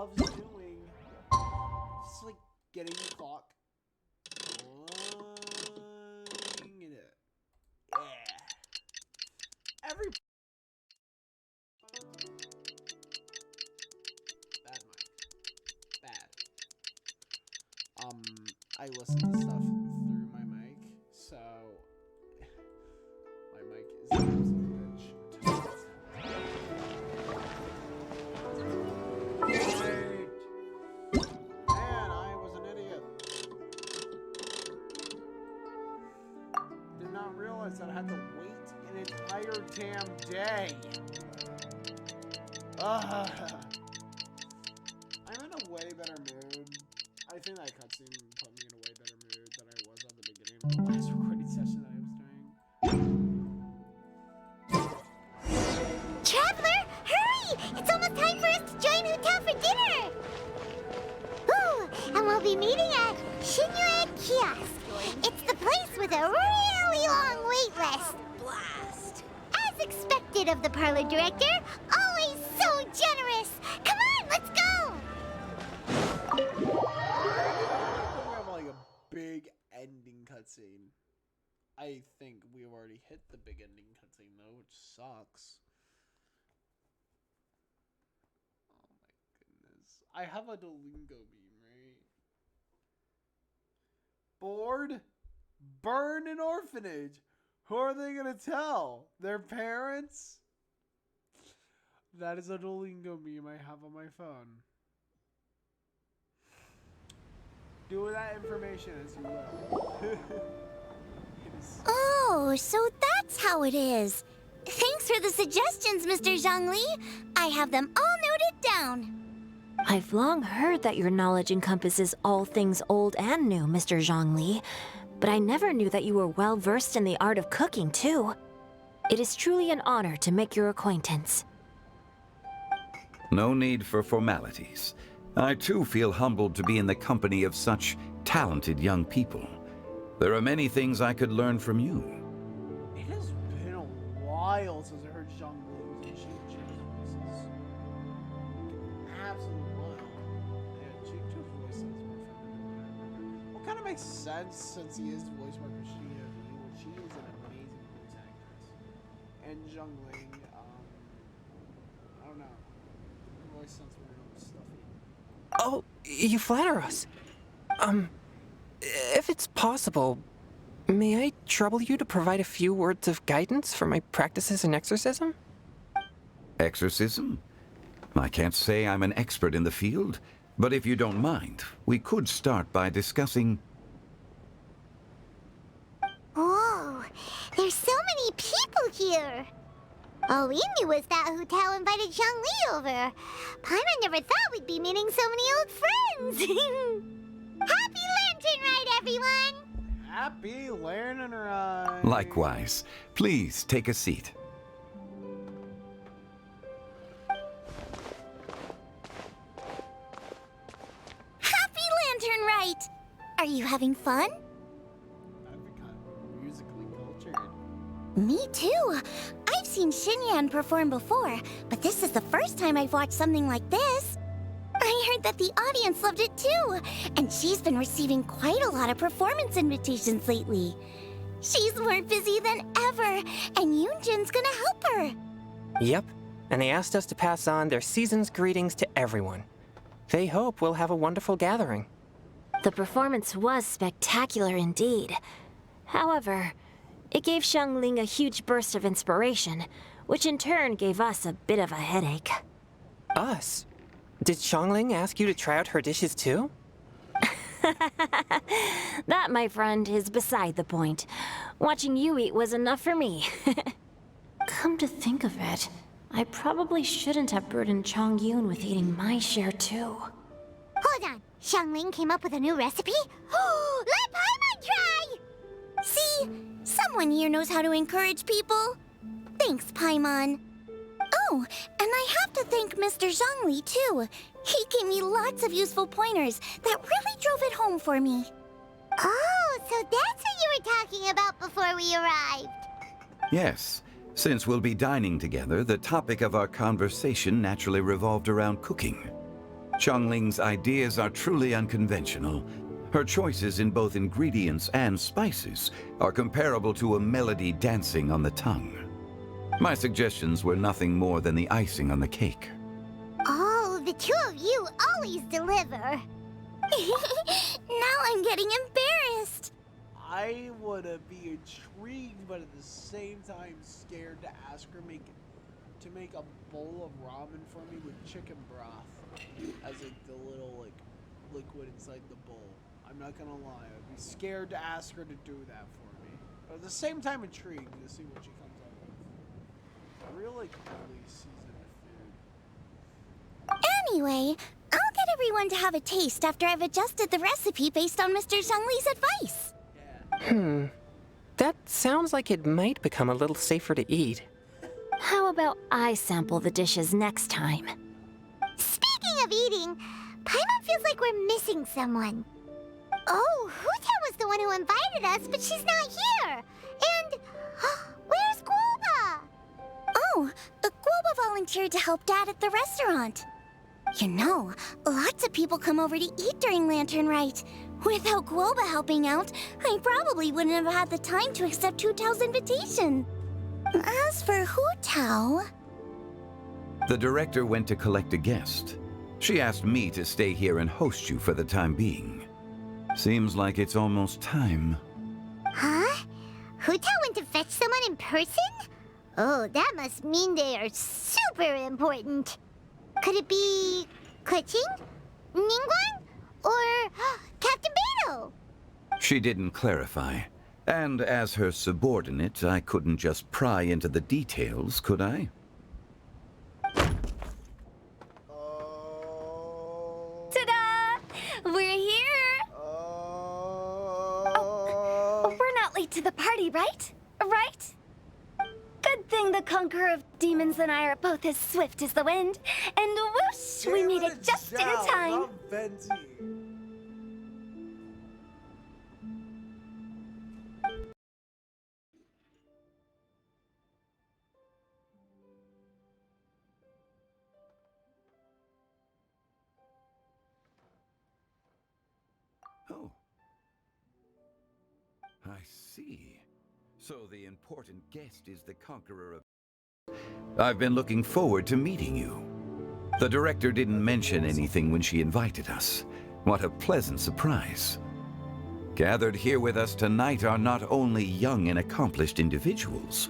loves doing. Just like getting the clock. Yeah. Every bad mic. Bad. I listen to stuff through my mic, so my mic is an absolute bitch. Wait. Man, I was an idiot. Did not realize that I had to wait an entire damn day. I'm in a way better mood. I think that cutscene put me in a way better mood than I was at the beginning of the last recording session that I was doing. Traveler, hurry! It's almost time for us to join Hotel for dinner! Ooh, and we'll be meeting at Shinjuan Kiosk. It's the place with a really long wait list. Blast! As expected of the parlor director, always so generous! Come on, let's go! We have like a big ending cutscene. I think we've already hit the big ending cutscene though, which sucks. Oh my goodness. I have a Duolingo beam, right? Bored? Burn an orphanage. Who are they gonna tell? Their parents? That is a Duolingo meme I have on my phone. Do with that information as you will. Oh, so that's how it is. Thanks for the suggestions, Mr. Zhongli. I have them all noted down. I've long heard that your knowledge encompasses all things old and new, Mr. Zhongli, but I never knew that you were well versed in the art of cooking, too. It is truly an honor to make your acquaintance. No need for formalities. I too feel humbled to be in the company of such talented young people. There are many things I could learn from you. It has been a while since I heard Zhongli and Ching-Ching's voices. Absolutely wild. Yeah, Ching-Ching's voice sounds more feminine. Well, kind of makes sense since he is voiced by Christina. She is an amazing voice actress. And Zhongli, I don't know. Her voice sounds weird and stuffy. Oh, you flatter us. If it's possible, may I trouble you to provide a few words of guidance for my practices in exorcism? Exorcism? I can't say I'm an expert in the field, but if you don't mind, we could start by discussing... Whoa, there's so many people here. All we knew was that Hotel invited Zhongli over. Paimon never thought we'd be meeting so many old friends. Happy Lantern Ride, everyone! Happy Lantern Ride! Likewise. Please take a seat. Happy Lantern Ride! Are you having fun? I've become musically cultured. Me too. I've seen Xinyan perform before, but this is the first time I've watched something like this. I heard that the audience loved it too, and she's been receiving quite a lot of performance invitations lately. She's more busy than ever, and Yoonjin's gonna help her. Yep, and they asked us to pass on their season's greetings to everyone. They hope we'll have a wonderful gathering. The performance was spectacular indeed. However, it gave Xiangling a huge burst of inspiration, which in turn gave us a bit of a headache. Us? Did Xiangling ask you to try out her dishes too? That, my friend, is beside the point. Watching you eat was enough for me. Come to think of it, I probably shouldn't have burdened Chongyun with eating my share too. Hold on, Xiangling came up with a new recipe? Let Paimon try! See, someone here knows how to encourage people. Thanks, Paimon. Oh, and I have to thank Mr. Zhongli, too. He gave me lots of useful pointers that really drove it home for me. Oh, so that's what you were talking about before we arrived. Yes. Since we'll be dining together, the topic of our conversation naturally revolved around cooking. Zhongling's ideas are truly unconventional. Her choices in both ingredients and spices are comparable to a melody dancing on the tongue. My suggestions were nothing more than the icing on the cake. Oh, the two of you always deliver. Now I'm getting embarrassed. I would be intrigued, but at the same time scared to ask her to make a bowl of ramen for me with chicken broth as like the little liquid inside the bowl. I'm not gonna lie, I'd be scared to ask her to do that for me, but at the same time intrigued to see what she comes up with. I really heavily seasoned food. Anyway, I'll get everyone to have a taste after I've adjusted the recipe based on Mr. Zhongli's advice. Yeah. That sounds like it might become a little safer to eat. How about I sample the dishes next time? Speaking of eating, Paimon feels like we're missing someone. Oh, Huta was the one who invited us, but she's not here. And where's Guoba? Oh, Guoba volunteered to help Dad at the restaurant. You know, lots of people come over to eat during Lantern Rite. Without Guoba helping out, I probably wouldn't have had the time to accept Hu Tao's invitation. As for Hu Tao... The director went to collect a guest. She asked me to stay here and host you for the time being. Seems like it's almost time. Huh? Hu Tao went to fetch someone in person? Oh, that must mean they are super important. Could it be... Keqing? Ningguang? Or Captain Beidou? She didn't clarify. And as her subordinate, I couldn't just pry into the details, could I? Ta-da! We're here! Oh, we're not late to the party, right? Right? Good thing the Conqueror of Demons and I are both as swift as the wind. And whoosh, we made it just in time. Not Venti. Oh. I see. So the important guest is the Conqueror of... I've been looking forward to meeting you. The director didn't mention anything when she invited us. What a pleasant surprise. Gathered here with us tonight are not only young and accomplished individuals,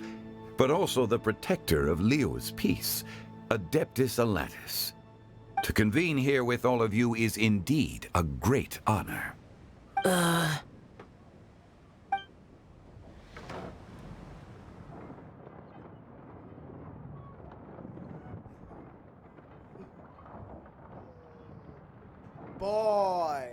but also the protector of Liyue's peace, Adeptus Alatus. To convene here with all of you is indeed a great honor. Boy.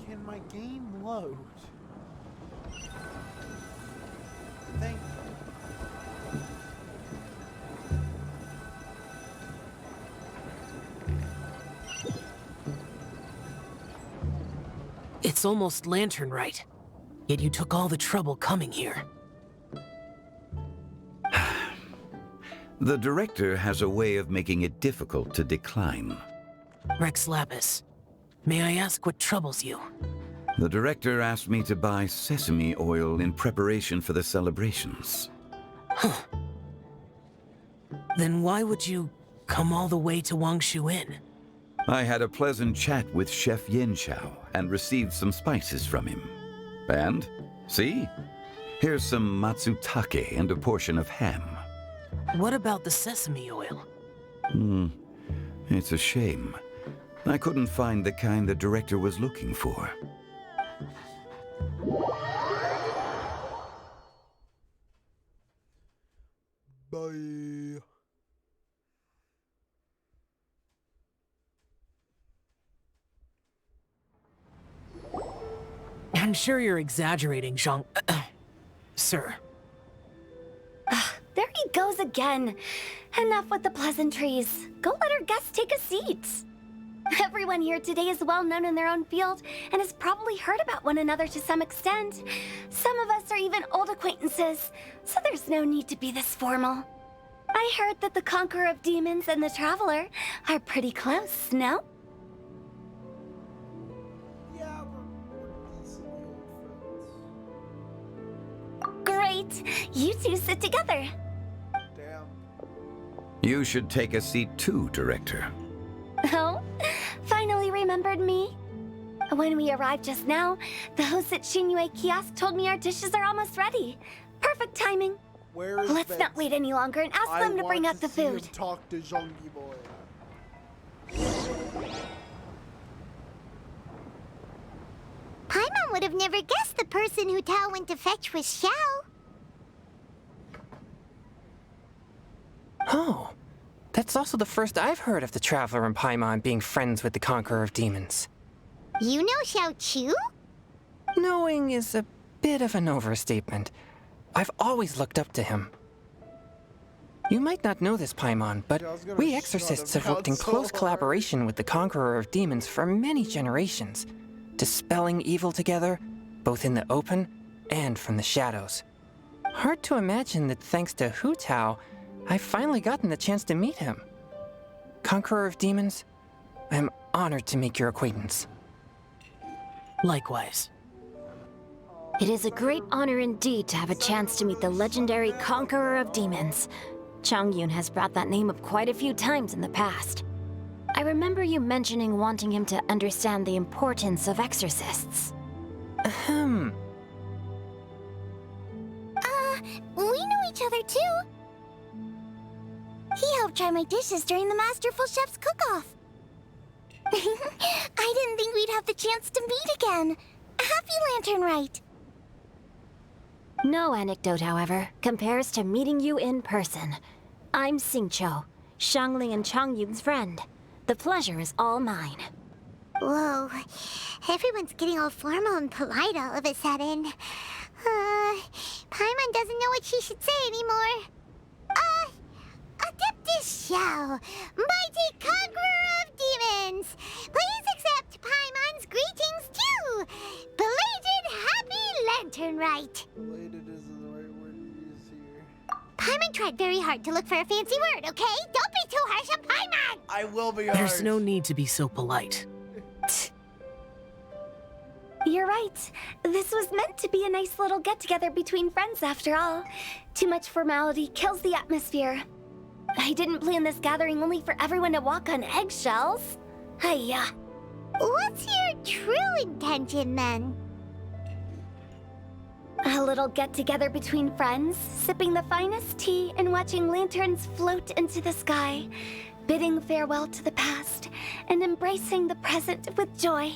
Can my game load? Thank you. It's almost Lantern Rite, yet you took all the trouble coming here. The director has a way of making it difficult to decline. Rex Lapis, may I ask what troubles you? The director asked me to buy sesame oil in preparation for the celebrations. Then why would you come all the way to Wangshu Inn? I had a pleasant chat with Chef Yin Chao and received some spices from him. And, see? Here's some matsutake and a portion of ham. What about the sesame oil? It's a shame. I couldn't find the kind the director was looking for. Bye. I'm sure you're exaggerating, Sir. There he goes again. Enough with the pleasantries. Go let our guests take a seat. Everyone here today is well known in their own field and has probably heard about one another to some extent. Some of us are even old acquaintances, so there's no need to be this formal. I heard that the Conqueror of Demons and the Traveler are pretty close, no? Yeah, we're decently old friends. Great. You two sit together. Damn. You should take a seat too, Director. Oh, finally remembered me? When we arrived just now, the host at Shinue Kiosk told me our dishes are almost ready. Perfect timing. Where is Let's Venti? not wait any longer and ask them to bring out the I want food. to see him talk to Zhongli boy. Paimon would have never guessed the person who Tao went to fetch was Xiao. Oh, that's also the first I've heard of the Traveler and Paimon being friends with the Conqueror of Demons. You know Xiao Chu? Knowing is a bit of an overstatement. I've always looked up to him. You might not know this, Paimon, but Yeah, I was gonna we shut exorcists him have worked in down so close hard. collaboration with the Conqueror of Demons for many generations, dispelling evil together, both in the open and from the shadows. Hard to imagine that thanks to Hu Tao, I've finally gotten the chance to meet him. Conqueror of Demons, I'm honored to make your acquaintance. Likewise. It is a great honor indeed to have a chance to meet the legendary Conqueror of Demons. Changyun has brought that name up quite a few times in the past. I remember you mentioning wanting him to understand the importance of exorcists. Ahem. We know each other too. He helped try my dishes during the Masterful Chef's cook-off. I didn't think we'd have the chance to meet again. Happy Lantern Rite. No anecdote, however, compares to meeting you in person. I'm Xingqiu, Shangling and Changyun's friend. The pleasure is all mine. Whoa, everyone's getting all formal and polite all of a sudden. Paimon doesn't know what she should say anymore. Adeptus Xiao, mighty conqueror of demons, please accept Paimon's greetings too. Belated Happy Lantern Rite. Related isn't the right word to use here. Paimon tried very hard to look for a fancy word, okay? Don't be too harsh on Paimon! I will be There's harsh. no need to be so polite. You're right. This was meant to be a nice little get-together between friends after all. Too much formality kills the atmosphere. I didn't plan this gathering only for everyone to walk on eggshells. Hiya. What's your true intention then? A little get-together between friends, sipping the finest tea and watching lanterns float into the sky, bidding farewell to the past and embracing the present with joy.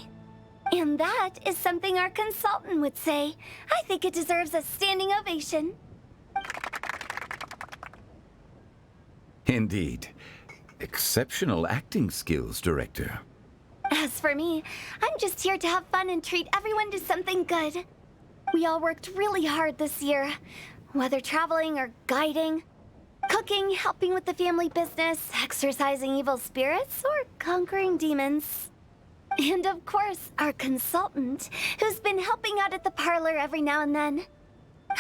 And that is something our consultant would say. I think it deserves a standing ovation. Indeed. Exceptional acting skills, Director. As for me, I'm just here to have fun and treat everyone to something good. We all worked really hard this year, whether traveling or guiding, cooking, helping with the family business, exorcising evil spirits, or conquering demons. And of course, our consultant, who's been helping out at the parlor every now and then.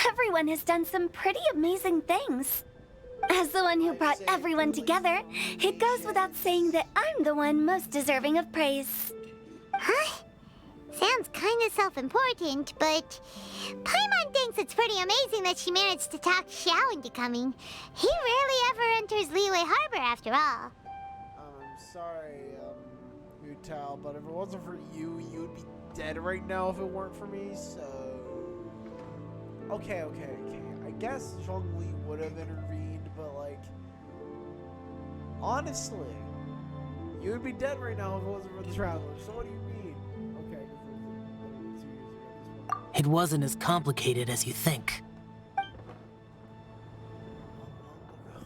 Everyone has done some pretty amazing things. As the one who brought everyone together, it goes without saying that I'm the one most deserving of praise. Huh? Sounds kinda self-important, but Paimon thinks it's pretty amazing that she managed to talk Xiao into coming. He rarely ever enters Liyue Harbor after all. I'm sorry, Utao, but if it wasn't for you, you'd be dead right now if it weren't for me, so... Okay. I guess Zhongli would have intervened, but, like... Honestly, you would be dead right now if it wasn't for the Traveler, so what do you mean? Okay, it's 2 years ago at this point. It wasn't as complicated as you think.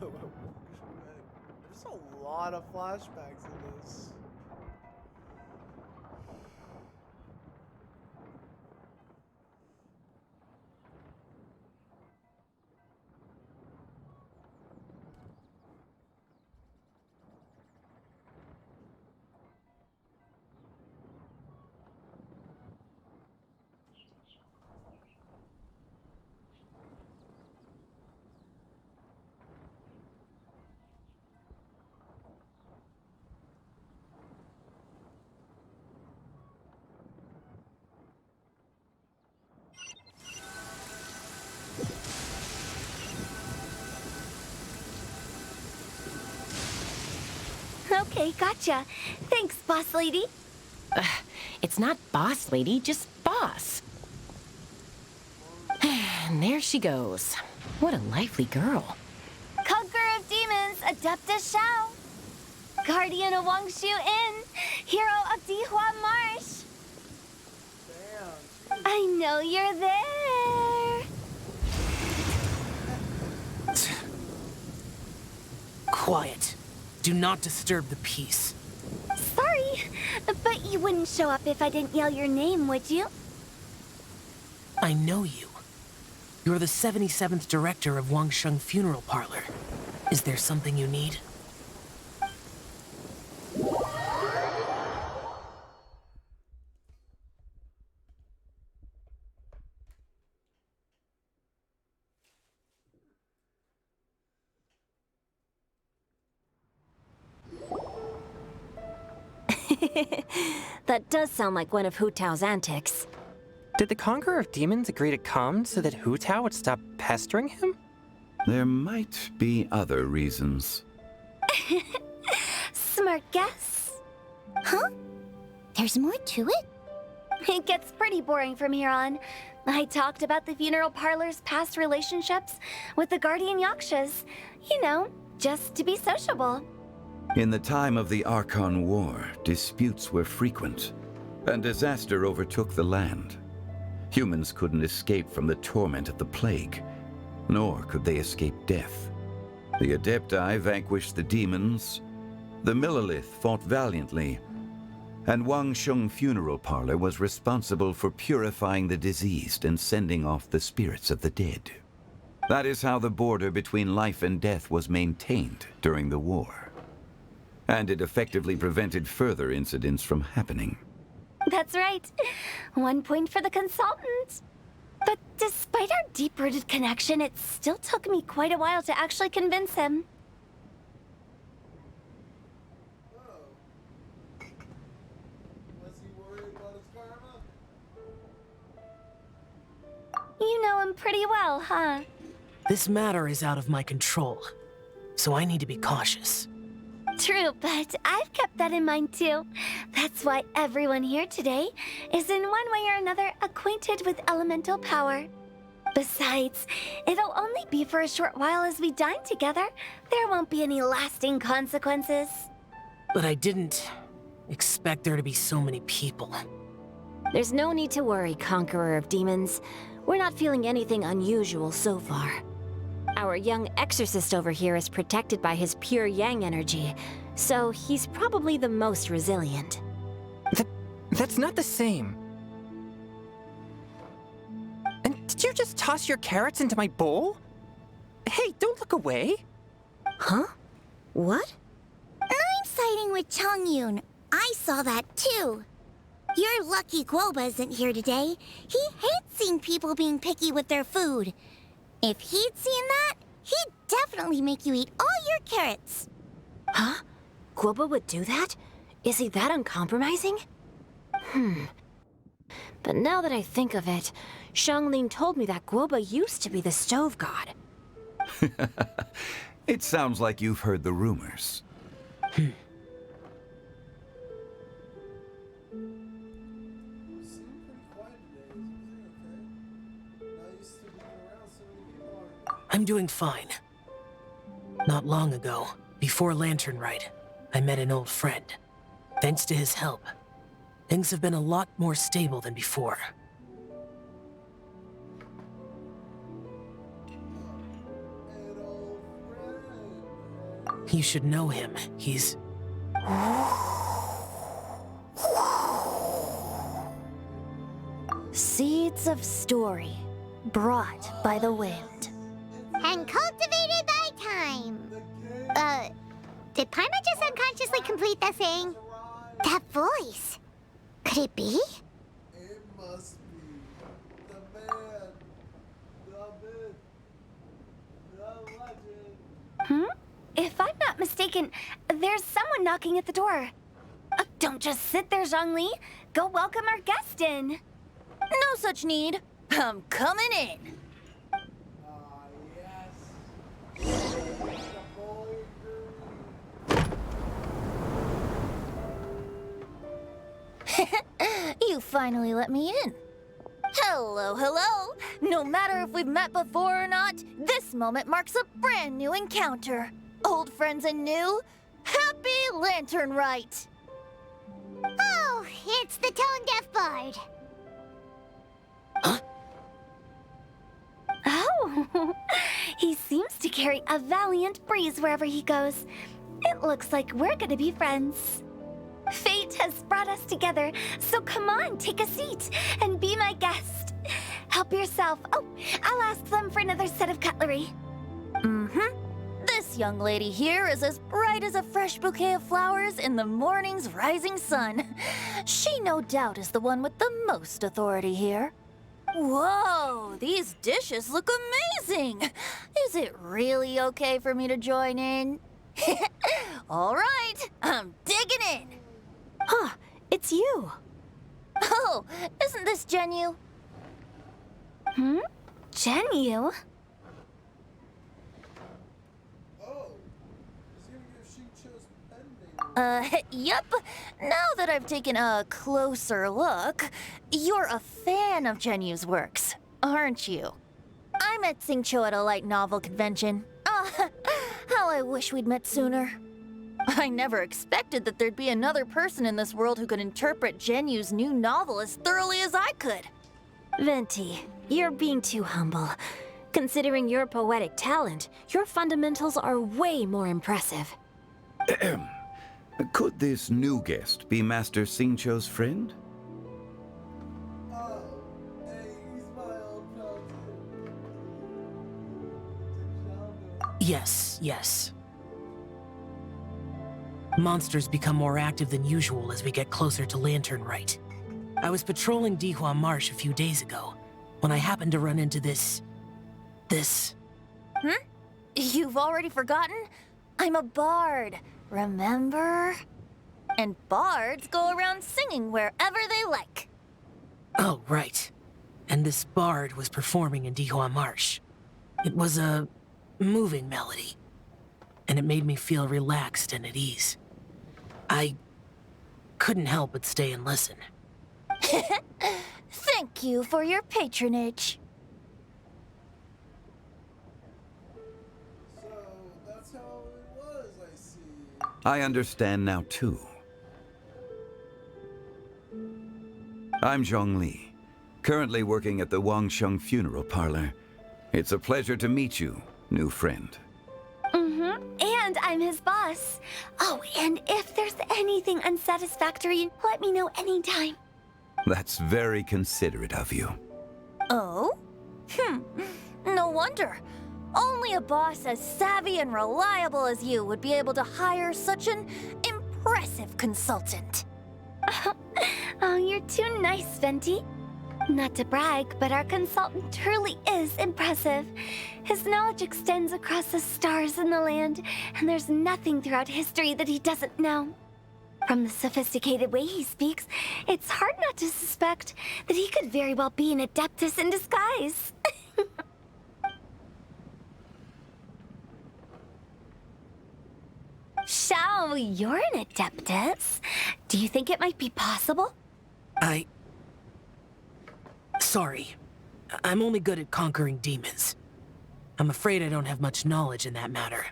There's a lot of flashbacks in this. Okay, gotcha. Thanks, boss lady. It's not boss lady, just boss. And there she goes. What a lively girl. Conqueror of demons, Adeptus Shao. Guardian of Wangshu Inn, hero of Dihua Marsh. Damn. I know you're there. Quiet. Do not disturb the peace. Sorry, but you wouldn't show up if I didn't yell your name, would you? I know you. You're the 77th director of Wangsheng Funeral Parlor. Is there something you need? That does sound like one of Hu Tao's antics. Did the Conqueror of Demons agree to come so that Hu Tao would stop pestering him? There might be other reasons. Smart guess. Huh? There's more to it? It gets pretty boring from here on. I talked about the funeral parlor's past relationships with the guardian yakshas. You know, just to be sociable. In the time of the Archon War, disputes were frequent, and disaster overtook the land. Humans couldn't escape from the torment of the plague, nor could they escape death. The Adepti vanquished the demons, the Millelith fought valiantly, and Wangsheng Funeral Parlor was responsible for purifying the diseased and sending off the spirits of the dead. That is how the border between life and death was maintained during the war. And it effectively prevented further incidents from happening. That's right. 1 point for the consultant. But despite our deep-rooted connection, it still took me quite a while to actually convince him. Was he worried about his karma? You know him pretty well, huh? This matter is out of my control, so I need to be cautious. True, but I've kept that in mind too. That's why everyone here today is in one way or another acquainted with elemental power. Besides, it'll only be for a short while as we dine together. There won't be any lasting consequences. But I didn't expect there to be so many people. There's no need to worry, Conqueror of Demons. We're not feeling anything unusual so far. Our young exorcist over here is protected by his pure yang energy, so he's probably the most resilient. That's not the same. And did you just toss your carrots into my bowl? Hey, don't look away. Huh? What? I'm siding with Chongyun. I saw that too. You're lucky Guoba isn't here today. He hates seeing people being picky with their food. If he'd seen that, he'd definitely make you eat all your carrots. Huh? Guoba would do that? Is he that uncompromising? But now that I think of it, Xiangling told me that Guoba used to be the stove god. It sounds like you've heard the rumors. You seem pretty quiet today. Is everything okay? Not used to being around so many people, are you? I'm doing fine. Not long ago, before Lantern Rite, I met an old friend. Thanks to his help, things have been a lot more stable than before. An old friend. You should know him. He's... Seeds of story, brought by the wind. And cultivated by time. Did Paimon just unconsciously complete the thing? That voice. Could it be? It must be the man, the myth, the legend. If I'm not mistaken, there's someone knocking at the door. Don't just sit there, Zhongli. Go welcome our guest in. No such need. I'm coming in. Ah, yes. The boy dream. You finally let me in. Hello, hello. No matter if we've met before or not, this moment marks a brand new encounter. Old friends and new. Happy Lantern Rite. Oh, it's the tone-deaf bard. Oh, he seems to carry a valiant breeze wherever he goes. It looks like we're gonna be friends. Fate has brought us together, so come on, take a seat and be my guest. Help yourself. Oh, I'll ask them for another set of cutlery. This young lady here is as bright as a fresh bouquet of flowers in the morning's rising sun. She no doubt is the one with the most authority here. Whoa, these dishes look amazing! Is it really okay for me to join in? All right, I'm digging in. Huh, it's you. Oh, isn't this Genyu? Genyu? Oh, seeing if she chose pending. Yep. Now that I've taken a closer look, you're a fan of Genyu's works, aren't you? I met Xingqiu at a light novel convention. How I wish we'd met sooner. I never expected that there'd be another person in this world who could interpret Genyu's new novel as thoroughly as I could. Venti, you're being too humble. Considering your poetic talent, your fundamentals are way more impressive. Could this new guest be Master Xingqiu's friend? Oh, hey, he's my old pal too. Yes. Monsters become more active than usual as we get closer to Lantern Rite. I was patrolling Dihua Marsh a few days ago when I happened to run into this... You've already forgotten? I'm a bard, remember? And bards go around singing wherever they like. Oh, right. And this bard was performing in Dihua Marsh. It was a moving melody, and it made me feel relaxed and at ease. I couldn't help but stay and listen. Thank you for your patronage. So, that's how it was, I see. I understand now, too. I'm Zhongli, currently working at the Wangsheng Funeral Parlor. It's a pleasure to meet you, new friend. And I'm his boss. Oh, and if there's anything unsatisfactory, let me know anytime. That's very considerate of you. Oh? No wonder. Only a boss as savvy and reliable as you would be able to hire such an impressive consultant. Oh, you're too nice, Venti. Not to brag, but our consultant truly is impressive. His knowledge extends across the stars and the land, and there's nothing throughout history that he doesn't know. From the sophisticated way he speaks, it's hard not to suspect that he could very well be an adeptus in disguise. Shao, you're an adeptus. Do you think it might be possible? Sorry. I'm only good at conquering demons. I'm afraid I don't have much knowledge in that matter.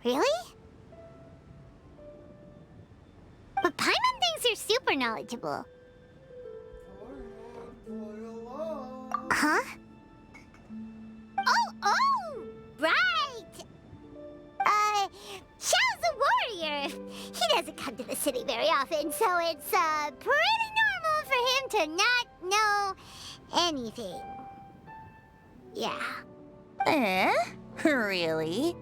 Really? But Paimon thinks you're super knowledgeable. Play along. Huh? Oh, right! lawyer. He doesn't come to the city very often, so it's pretty normal for him to not know anything. Yeah. Eh? Really?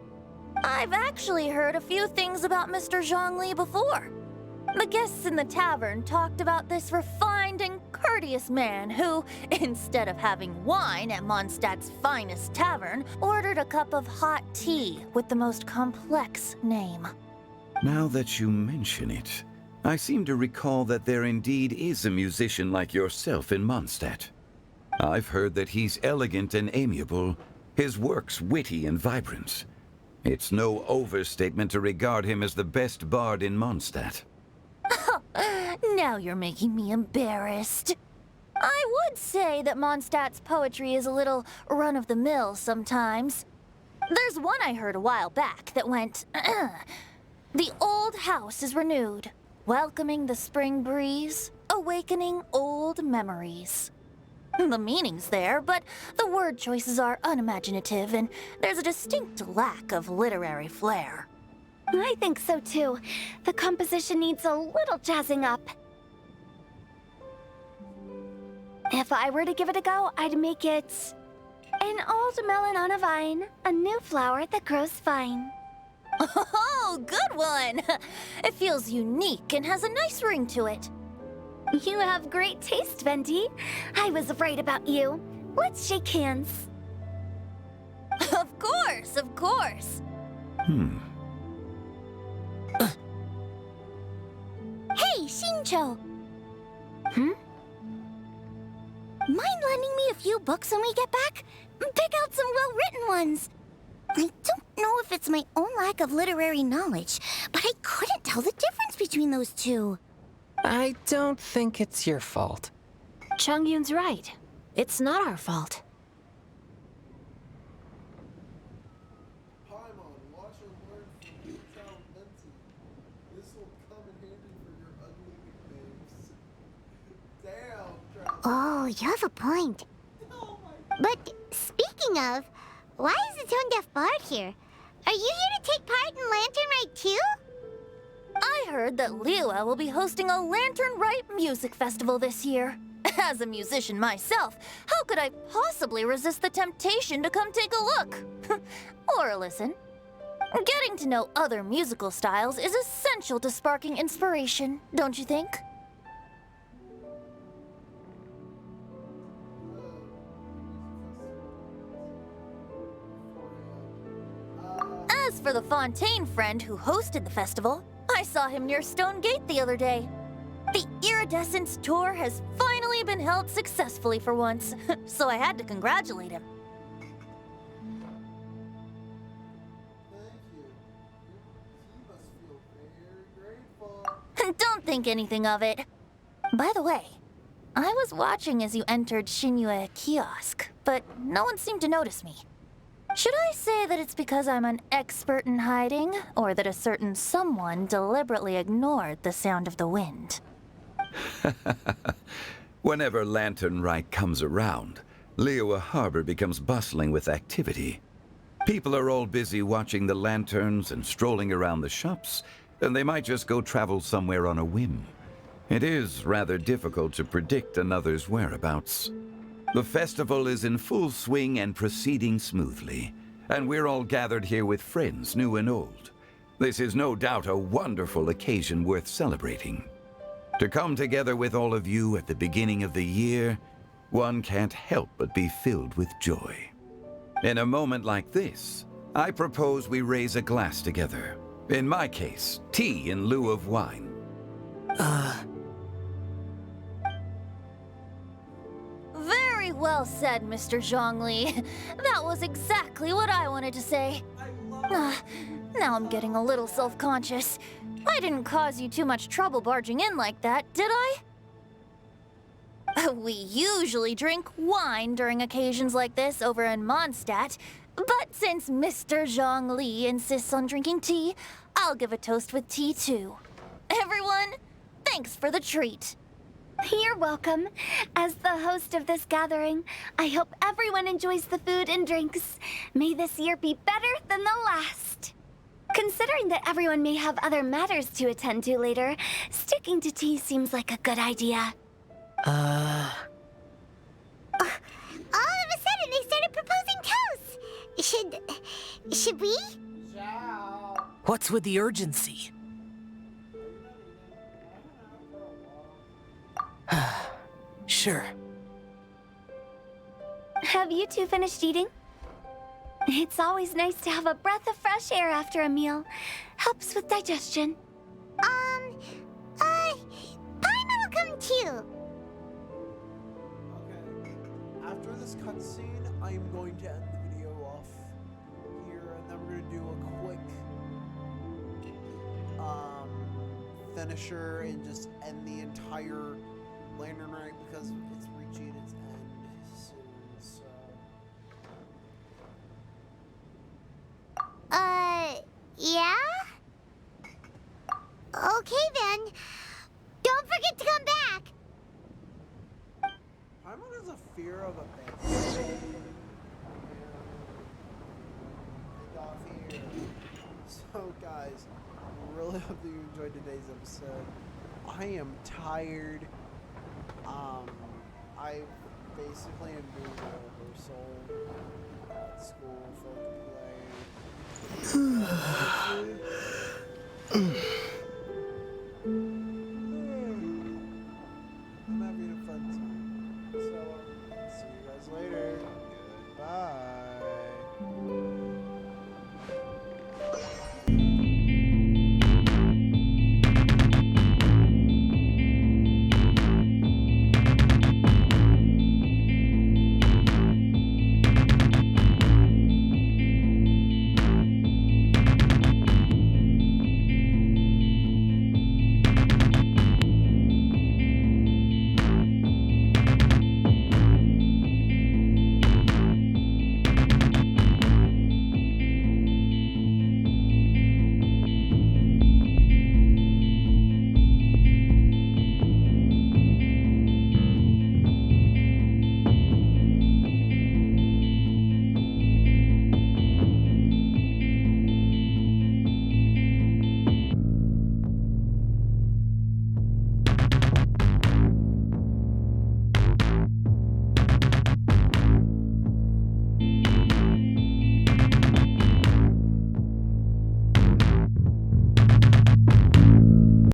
I've actually heard a few things about Mr. Zhongli before. The guests in the tavern talked about this refined and courteous man who, instead of having wine at Mondstadt's finest tavern, ordered a cup of hot tea with the most complex name. Now that you mention it, I seem to recall that there indeed is a musician like yourself in Mondstadt. I've heard that he's elegant and amiable, his works witty and vibrant. It's no overstatement to regard him as the best bard in Mondstadt. Now you're making me embarrassed. I would say that Mondstadt's poetry is a little run-of-the-mill sometimes. There's one I heard a while back that went, "The old house is renewed, welcoming the spring breeze, awakening old memories." The meaning's there, but the word choices are unimaginative, and there's a distinct lack of literary flair. I think so too. The composition needs a little jazzing up. If I were to give it a go, I'd make it an old melon on a vine, a new flower that grows fine. Oh, good one! It feels unique and has a nice ring to it. You have great taste, Venti. I was right about you. Let's shake hands. Of course, of course. Hey, Shincho! Mind lending me a few books when we get back? Pick out some well-written ones. I don't know if it's my own lack of literary knowledge, but I couldn't tell the difference between those two. I don't think it's your fault. Chongyun's right. It's not our fault. Paimon, watch and learn from Wu Tao Venti. This will come in handy for your ugly nicknames. Damn, Trout. Oh, you have a point. Oh my. But speaking of, why is the tone-deaf bard here? Are you here to take part in Lantern Rite too? I heard that Liua will be hosting a Lantern Rite music festival this year. As a musician myself, how could I possibly resist the temptation to come take a look? Or listen. Getting to know other musical styles is essential to sparking inspiration, don't you think? As for the Fontaine friend who hosted the festival, I saw him near Stone Gate the other day. The Iridescence tour has finally been held successfully for once, so I had to congratulate him. Thank you. He must feel very grateful. Don't think anything of it. By the way, I was watching as you entered Shinyue Kiosk, but no one seemed to notice me. Should I say that it's because I'm an expert in hiding, or that a certain someone deliberately ignored the sound of the wind? Whenever Lantern Rite comes around, Liua Harbor becomes bustling with activity. People are all busy watching the lanterns and strolling around the shops, and they might just go travel somewhere on a whim. It is rather difficult to predict another's whereabouts. The festival is in full swing and proceeding smoothly, and we're all gathered here with friends, new and old. This is no doubt a wonderful occasion worth celebrating. To come together with all of you at the beginning of the year, one can't help but be filled with joy. In a moment like this, I propose we raise a glass together. In my case, tea in lieu of wine. Very well said, Mr. Zhongli. That was exactly what I wanted to say. Now I'm getting a little self-conscious. I didn't cause you too much trouble barging in like that, did I? We usually drink wine during occasions like this over in Mondstadt, but since Mr. Zhongli insists on drinking tea, I'll give a toast with tea too. Everyone, thanks for the treat. You're welcome. As the host of this gathering, I hope everyone enjoys the food and drinks. May this year be better than the last. Considering that everyone may have other matters to attend to later, sticking to tea seems like a good idea. All of a sudden, they started proposing toasts. Should we? What's with the urgency? Sure. Have you two finished eating? It's always nice to have a breath of fresh air after a meal. Helps with digestion. Paimon will come too. Okay. After this cutscene, I am going to end the video off here, and then we're gonna do a quick finisher and just end the entire lantern rite because it's reaching its end soon. So. Yeah? Okay then. Don't forget to come back. Paimon has a fear of abandonment. Get off here. So guys, I really hope that you enjoyed today's episode. I am tired. I basically am doing a rehearsal at school for the play.